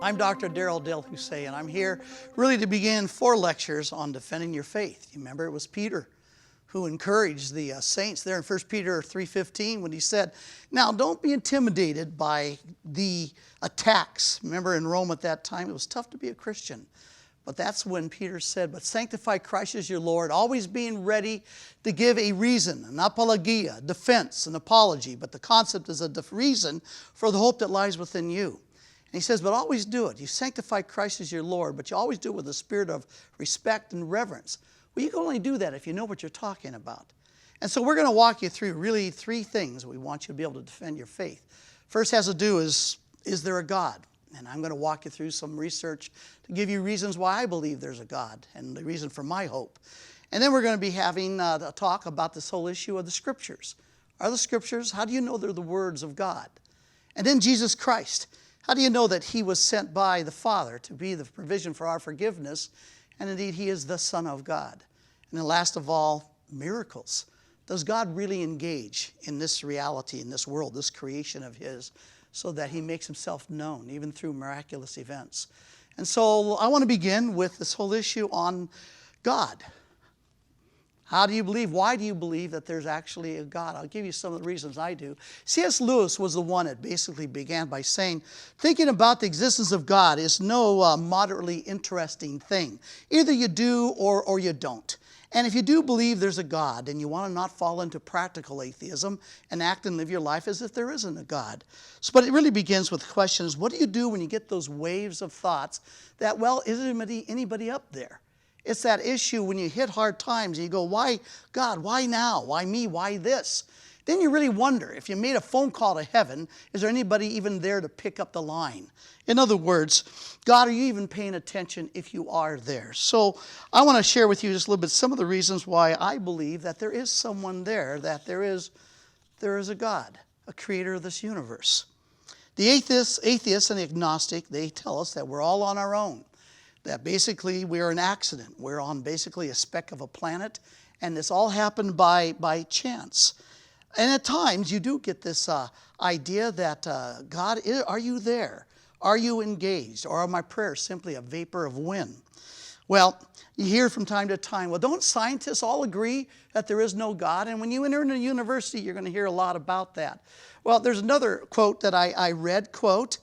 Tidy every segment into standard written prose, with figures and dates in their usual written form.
I'm Dr. Darryl DelHousaye, and I'm here really to begin 4 lectures on defending your faith. You remember it was Peter who encouraged the saints there in 1 Peter 3:15 when he said, now don't be intimidated by the attacks. Remember in Rome at that time, it was tough to be a Christian. But that's when Peter said, but sanctify Christ as your Lord, always being ready to give a reason, an apologia, defense, an apology. But the concept is a reason for the hope that lies within you. And he says, but always do it. You sanctify Christ as your Lord, but you always do it with a spirit of respect and reverence. Well, you can only do that if you know what you're talking about. And so we're going to walk you through really 3 things we want you to be able to defend your faith. First has to do is there a God? And I'm going to walk you through some research to give you reasons why I believe there's a God and the reason for my hope. And then we're going to be having a talk about this whole issue of the Scriptures. Are the Scriptures, how do you know they're the words of God? And then Jesus Christ. How do you know that He was sent by the Father to be the provision for our forgiveness? And indeed, He is the Son of God. And then last of all, miracles. Does God really engage in this reality, in this world, this creation of His, so that He makes Himself known, even through miraculous events? And so I want to begin with this whole issue on God. How do you believe? Why do you believe that there's actually a God? I'll give you some of the reasons I do. C.S. Lewis was the one that basically began by saying, thinking about the existence of God is no moderately interesting thing. Either you do or you don't. And if you do believe there's a God and you want to not fall into practical atheism and act and live your life as if there isn't a God. So, but it really begins with the question is, what do you do when you get those waves of thoughts that, well, is there anybody up there? It's that issue when you hit hard times and you go, why God, why now? Why me? Why this? Then you really wonder, if you made a phone call to heaven, is there anybody even there to pick up the line? In other words, God, are you even paying attention if you are there? So I want to share with you just a little bit some of the reasons why I believe that there is someone there, that there is a God, a creator of this universe. The atheists and the agnostic, they tell us that we're all on our own. That basically we're an accident. We're on basically a speck of a planet, and this all happened by chance. And at times you do get this idea that, God, are you there? Are you engaged? Or are my prayers simply a vapor of wind? Well, you hear from time to time, well, don't scientists all agree that there is no God? And when you enter into a university, you're going to hear a lot about that. Well, there's another quote that I read, quote,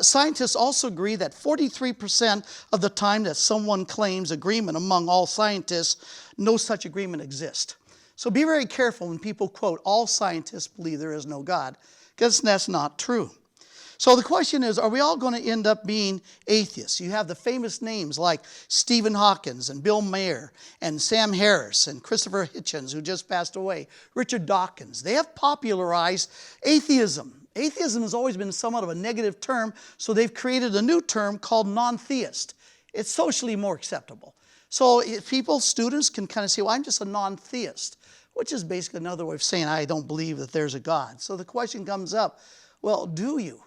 scientists also agree that 43% of the time that someone claims agreement among all scientists, no such agreement exists. So be very careful when people quote, all scientists believe there is no God, because that's not true. So the question is, are we all going to end up being atheists? You have the famous names like Stephen Hawking and Bill Mayer and Sam Harris and Christopher Hitchens, who just passed away, Richard Dawkins. They have popularized atheism. Atheism has always been somewhat of a negative term, so they've created a new term called non-theist. It's socially more acceptable. So students can kind of say, well, I'm just a non-theist, which is basically another way of saying I don't believe that there's a God. So the question comes up, well, do you?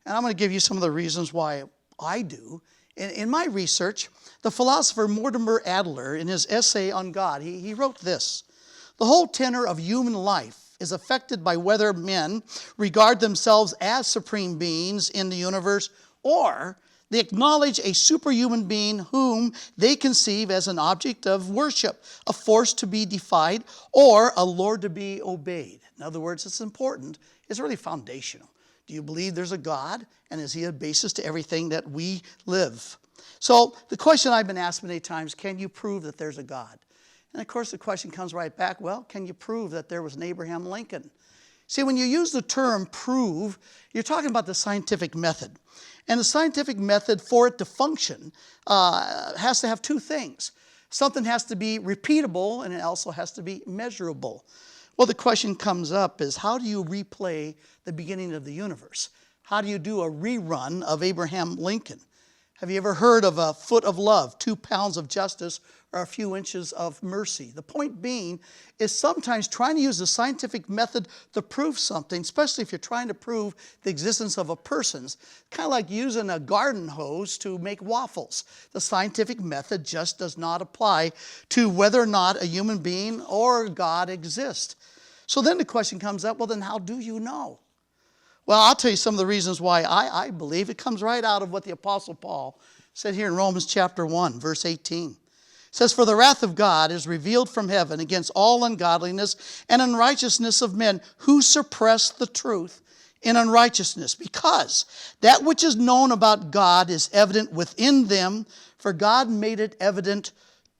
And I'm going to give you some of the reasons why I do. In my research, the philosopher Mortimer Adler, in his essay on God, he wrote this: the whole tenor of human life is affected by whether men regard themselves as supreme beings in the universe, or they acknowledge a superhuman being whom they conceive as an object of worship, a force to be defied, or a Lord to be obeyed. In other words, it's important. It's really foundational. Do you believe there's a God? And is He a basis to everything that we live? So the question I've been asked many times, can you prove that there's a God? And of course the question comes right back, well, can you prove that there was an Abraham Lincoln? See, when you use the term prove, you're talking about the scientific method. And the scientific method, for it to function, has to have 2 things. Something has to be repeatable, and it also has to be measurable. Well, the question comes up is, how do you replay the beginning of the universe? How do you do a rerun of Abraham Lincoln? Have you ever heard of a foot of love, 2 pounds of justice, or a few inches of mercy? The point being is sometimes trying to use the scientific method to prove something, especially if you're trying to prove the existence of a person's, kind of like using a garden hose to make waffles. The scientific method just does not apply to whether or not a human being or God exists. So then the question comes up, well, then how do you know? Well, I'll tell you some of the reasons why I believe. It comes right out of what the Apostle Paul said here in Romans chapter 1, verse 18. It says, "For the wrath of God is revealed from heaven against all ungodliness and unrighteousness of men who suppress the truth in unrighteousness, because that which is known about God is evident within them, for God made it evident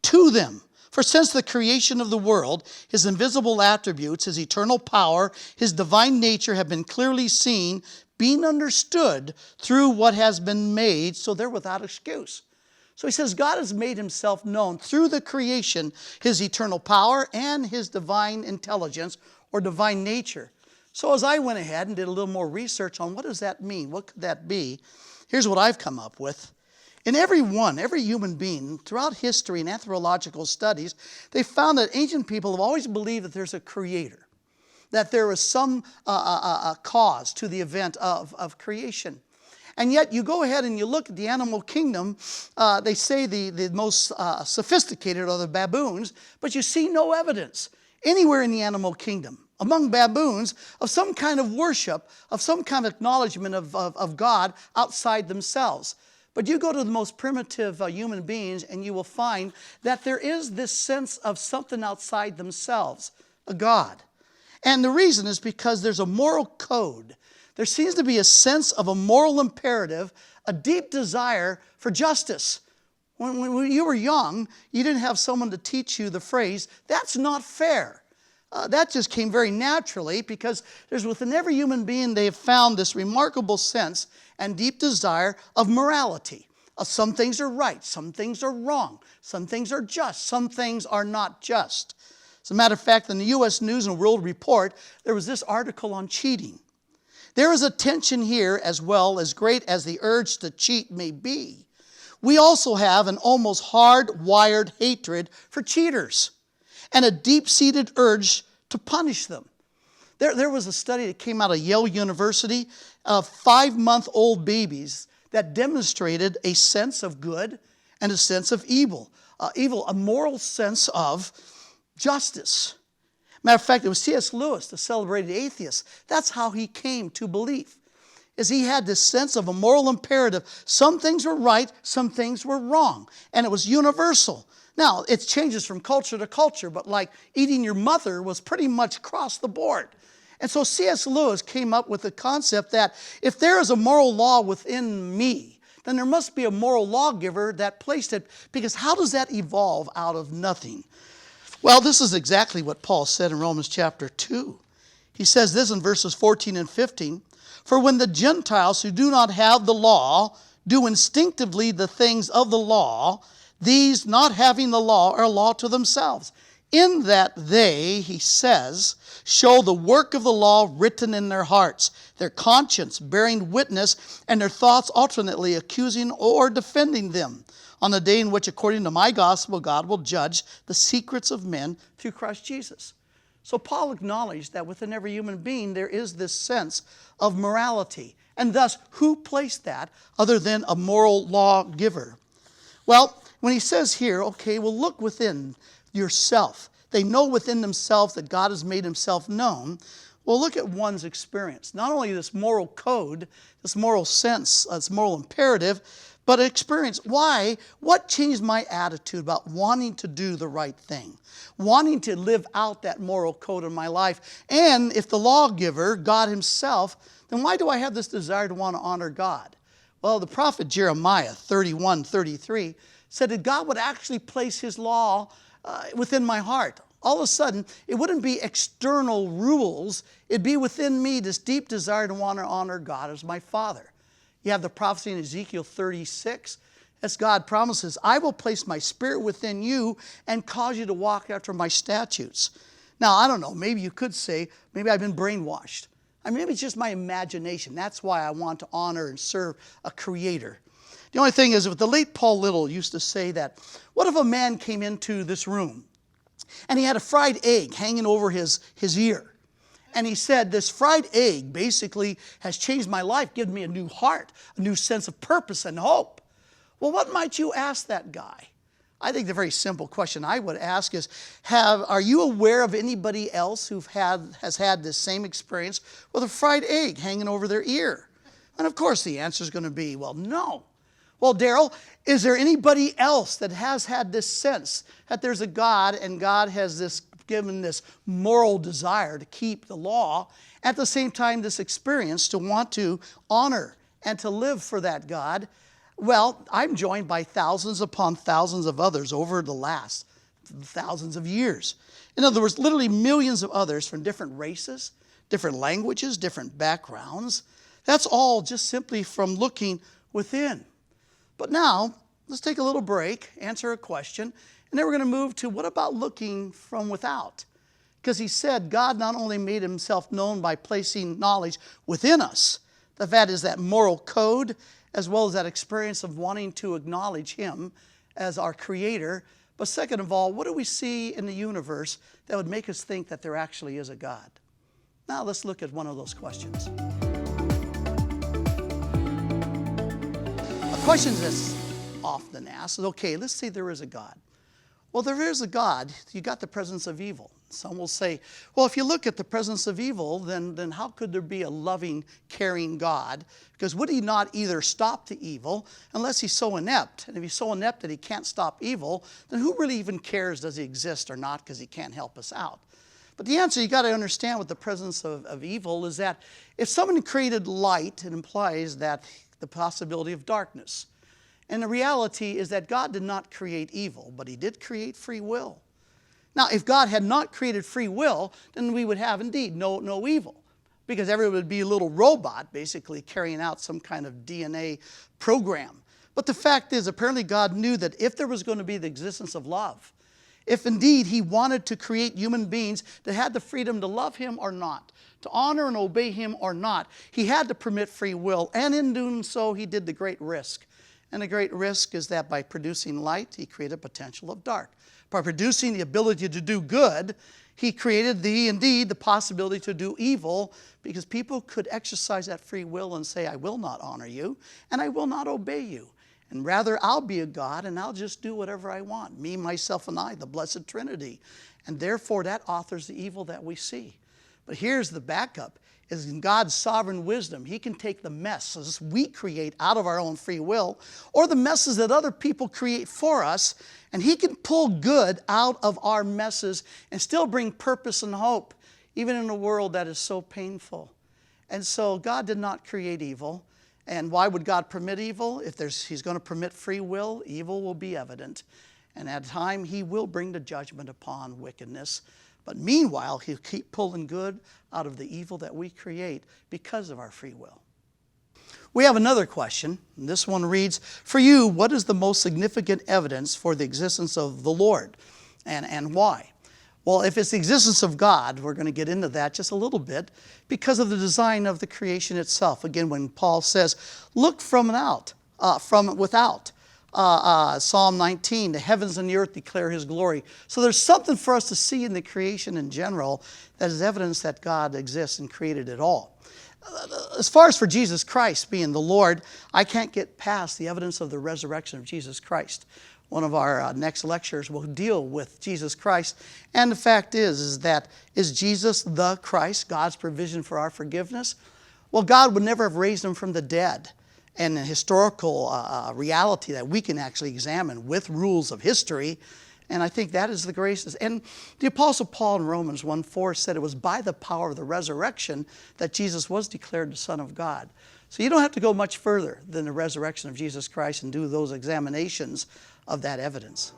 to them. For since the creation of the world, his invisible attributes, his eternal power, his divine nature have been clearly seen, being understood through what has been made, so they're without excuse." So he says God has made himself known through the creation, his eternal power and his divine intelligence or divine nature. So as I went ahead and did a little more research on what does that mean, what could that be, here's what I've come up with. In every human being, throughout history and anthropological studies, they found that ancient people have always believed that there's a creator, that there is some cause to the event of creation. And yet you go ahead and you look at the animal kingdom, they say the most sophisticated are the baboons, but you see no evidence anywhere in the animal kingdom among baboons of some kind of worship, of some kind of acknowledgement of God outside themselves. But you go to the most primitive human beings and you will find that there is this sense of something outside themselves, a God. And the reason is because there's a moral code. There seems to be a sense of a moral imperative, a deep desire for justice. When you were young, you didn't have someone to teach you the phrase, "That's not fair." That just came very naturally because there's within every human being they have found this remarkable sense and deep desire of morality. Some things are right, some things are wrong, some things are just, some things are not just. As a matter of fact, in the U.S. News and World Report, there was this article on cheating. There is a tension here as well, as great as the urge to cheat may be. We also have an almost hardwired hatred for cheaters and a deep-seated urge to punish them. There was a study that came out of Yale University of 5-month-old babies that demonstrated a sense of good and a sense of evil, a moral sense of justice. Matter of fact, it was C.S. Lewis, the celebrated atheist. That's how he came to belief, is he had this sense of a moral imperative. Some things were right, some things were wrong, and it was universal. Now, it changes from culture to culture, but like eating your mother was pretty much across the board. And so C.S. Lewis came up with the concept that if there is a moral law within me, then there must be a moral lawgiver that placed it, because how does that evolve out of nothing? Well, this is exactly what Paul said in Romans chapter 2. He says this in verses 14 and 15, "For when the Gentiles who do not have the law do instinctively the things of the law, these, not having the law, are a law to themselves, in that they," he says, "show the work of the law written in their hearts, their conscience bearing witness, and their thoughts alternately accusing or defending them, on the day in which, according to my gospel, God will judge the secrets of men through Christ Jesus." So Paul acknowledged that within every human being there is this sense of morality. And thus, who placed that other than a moral lawgiver? Well, when he says here, okay, well, look within yourself. They know within themselves that God has made himself known. Well, look at one's experience. Not only this moral code, this moral sense, this moral imperative, but experience. Why? What changed my attitude about wanting to do the right thing? Wanting to live out that moral code in my life. And if the lawgiver, God himself, then why do I have this desire to want to honor God? Well, the prophet Jeremiah 31:33 said that God would actually place his law within my heart. All of a sudden, it wouldn't be external rules. It'd be within me this deep desire to want to honor God as my Father. You have the prophecy in Ezekiel 36. As God promises, "I will place my spirit within you and cause you to walk after my statutes." Now, I don't know, maybe you could say, maybe I've been brainwashed. I mean, maybe it's just my imagination. That's why I want to honor and serve a creator. The only thing is, the late Paul Little used to say that, what if a man came into this room and he had a fried egg hanging over his ear? And he said, this fried egg basically has changed my life, given me a new heart, a new sense of purpose and hope. Well, what might you ask that guy? I think the very simple question I would ask is, are you aware of anybody else who has had this same experience with a fried egg hanging over their ear? And of course the answer is going to be, well, no. Well, Darryl, is there anybody else that has had this sense that there's a God and God has given this moral desire to keep the law, at the same time this experience to want to honor and to live for that God? Well, I'm joined by thousands upon thousands of others over the last thousands of years. In other words, literally millions of others from different races, different languages, different backgrounds. That's all just simply from looking within. But now, let's take a little break, answer a question, and then we're going to move to what about looking from without? Because he said God not only made himself known by placing knowledge within us, that is that moral code, as well as that experience of wanting to acknowledge him as our creator. But second of all, what do we see in the universe that would make us think that there actually is a God? Now let's look at one of those questions. A question that's often asked is, okay, let's say there is a God. Well, there is a God. You got the presence of evil. Some will say, well, if you look at the presence of evil, then how could there be a loving, caring God? Because would he not either stop the evil unless he's so inept? And if he's so inept that he can't stop evil, then who really even cares, does he exist or not, because he can't help us out? But the answer you got to understand with the presence of evil is that if someone created light, it implies that the possibility of darkness. And the reality is that God did not create evil, but he did create free will. Now, if God had not created free will, then we would have indeed no evil, because everyone would be a little robot basically carrying out some kind of DNA program. But the fact is, apparently God knew that if there was going to be the existence of love, if indeed he wanted to create human beings that had the freedom to love him or not, to honor and obey him or not, he had to permit free will. And in doing so, he did the great risk. And the great risk is that by producing light, he created potential of dark. By producing the ability to do good, he created indeed the possibility to do evil, because people could exercise that free will and say, I will not honor you and I will not obey you. And rather, I'll be a God and I'll just do whatever I want. Me, myself, and I, the Blessed Trinity. And therefore, that authors the evil that we see. But here's the backup. Is in God's sovereign wisdom, he can take the messes we create out of our own free will, or the messes that other people create for us, and he can pull good out of our messes and still bring purpose and hope, even in a world that is so painful. And so God did not create evil. And why would God permit evil? If he's going to permit free will, evil will be evident. And at time, he will bring the judgment upon wickedness. But meanwhile, he'll keep pulling good out of the evil that we create because of our free will. We have another question. And this one reads, for you, what is the most significant evidence for the existence of the Lord? And why? Well, if it's the existence of God, we're going to get into that just a little bit because of the design of the creation itself. Again, when Paul says, look from without. Psalm 19, the heavens and the earth declare his glory. So there's something for us to see in the creation in general that is evidence that God exists and created it all. As far as for Jesus Christ being the Lord, I can't get past the evidence of the resurrection of Jesus Christ. One of our next lectures will deal with Jesus Christ. And the fact is Jesus the Christ, God's provision for our forgiveness? Well, God would never have raised him from the dead. And a historical reality that we can actually examine with rules of history. And I think that is the graces. And the Apostle Paul in Romans 1:4 said it was by the power of the resurrection that Jesus was declared the Son of God. So you don't have to go much further than the resurrection of Jesus Christ and do those examinations of that evidence.